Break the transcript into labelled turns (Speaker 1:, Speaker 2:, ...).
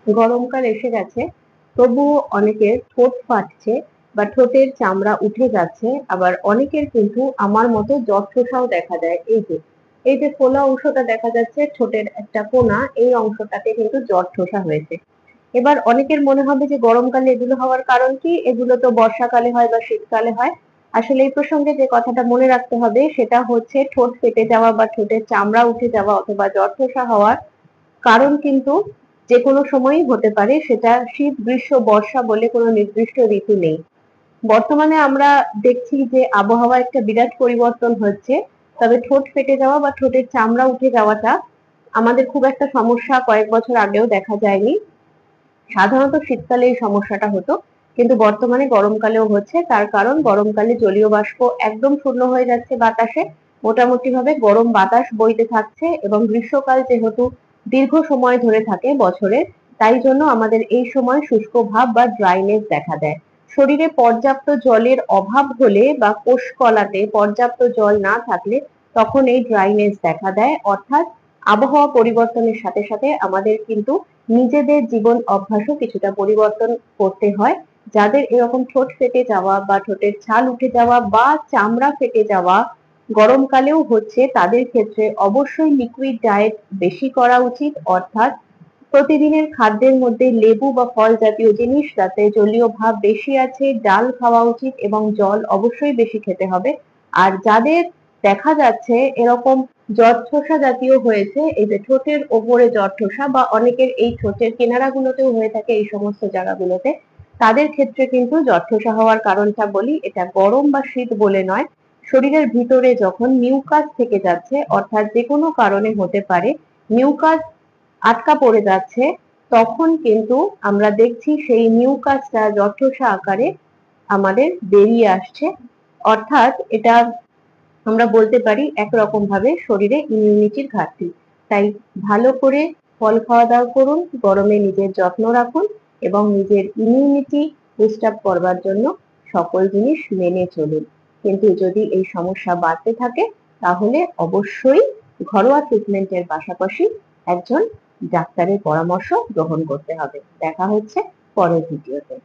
Speaker 1: গরমকাল এসে গেছে, তবুও অনেকের ঠোঁট ফাটছে বা ঠোঁটের চামড়া উঠে যাচ্ছে, আবার অনেকের কিন্তু আমার মতো জ্বর-ঠোসাও দেখা যায়। এই যে ফোলা অংশটা দেখা যাচ্ছে ঠোঁটের একটা কোনা, এই অংশটাতে কিন্তু জ্বর-ঠোসা হয়েছে। এবার অনেকের মনে হবে যে গরমকালে এগুলো হওয়ার কারণ কি? এগুলো তো বর্ষাকালে হয় বা শীতকালে হয়। আসলে এই প্রসঙ্গে যে কথাটা মনে রাখতে হবে সেটা হচ্ছে ঠোঁট ফেটে যাওয়া বা ঠোঁটের চামড়া উঠে যাওয়া অথবা জ্বর-ঠোসা হওয়ার কারণ কিন্তু যেকোনো সময়ই হতে পারে, সেটা শীত, গ্রীষ্ম, বর্ষা বলে কোনো নির্দিষ্ট ঋতু নেই। বর্তমানে আমরা দেখছি যে আবহাওয়ায় একটা বিরাট পরিবর্তন হচ্ছে, তবে ঠোঁট ফেটে যাওয়া বা ঠোঁটের চামড়া উঠে যাওয়াটা আমাদের খুব একটা সমস্যা কয়েক বছর আগেও দেখা যায়নি। সাধারণত শীতকালে এই সমস্যাটা হতো, কিন্তু বর্তমানে গরমকালেও হচ্ছে। তার কারণ গরমকালে জলীয় বাষ্প একদম শূন্য হয়ে যাচ্ছে বাতাসে, মোটামুটি ভাবে গরম বাতাস বইতে থাকছে, এবং গ্রীষ্মকাল যেহেতু দীর্ঘ সময় ধরে থাকে বছরের, তাই জন্য আমাদের এই সময় শুষ্ক ভাব বা ড্রাইনেস দেখা দেয়। শরীরে পর্যাপ্ত জলের অভাব হলে বা কোষকলাতে পর্যাপ্ত জল না থাকলে তখন এই ড্রাইনেস দেখা দেয়। অর্থাৎ আবহাওয়া পরিবর্তনের সাথে সাথে আমাদের কিন্তু নিজেদের জীবন অভ্যাসও কিছুটা পরিবর্তন করতে হয়। যাদের এরকম ঠোঁট ফেটে যাওয়া বা ঠোঁটের ছাল উঠে যাওয়া বা চামড়া ফেটে যাওয়া গরমকালেও হচ্ছে, তাদের ক্ষেত্রে অবশ্যই লিকুইড ডায়েট বেশি করা উচিত। অর্থাৎ প্রতিদিনের খাদ্যের মধ্যে লেবু বা ফল জাতীয় জিনিস, যাতে জলীয় ভাব বেশি আছে, ডাল খাওয়া উচিত এবং জল অবশ্যই বেশি খেতে হবে। আর যাদের দেখা যাচ্ছে এরকম জ্বর-ঠোসা জাতীয় হয়েছে, এই যে ঠোঁটের ওপরে জ্বর-ঠোসা বা অনেকের এই ঠোঁটের কিনারাগুলোতেও হয়ে থাকে এই সমস্ত জায়গাগুলোতে, তাদের ক্ষেত্রে কিন্তু জ্বর-ঠোসা হওয়ার কারণটা বলি, এটা গরম বা শীত বলে নয়। শরীরের ভিতরে যখন মিউকাস থেকে যাচ্ছে, অর্থাৎ যেকোনো কারণে হতে পারে মিউকাস আটকা পড়ে যাচ্ছে, তখন কিন্তু আমরা দেখছি সেই মিউকাসটা জ্বর-ঠোসা আকারে আমাদের বেরিয়ে আসছে। অর্থাৎ এটা আমরা বলতে পারি একরকম ভাবে শরীরে ইমিউনিটির ঘাটতি। তাই ভালো করে ফল খাওয়া-দাওয়া করুন, গরমে নিজের যত্ন রাখুন এবং নিজের ইমিউনিটি বুস্ট আপ করবার জন্য সকল জিনিস মেনে চলুন। কিন্তু যদি এই সমস্যা বাড়তে থাকে তাহলে অবশ্যই ঘরোয়া ট্রিটমেন্টের পাশাপাশি একজন ডাক্তারের পরামর্শ গ্রহণ করতে হবে। দেখা হচ্ছে পরের ভিডিওতে।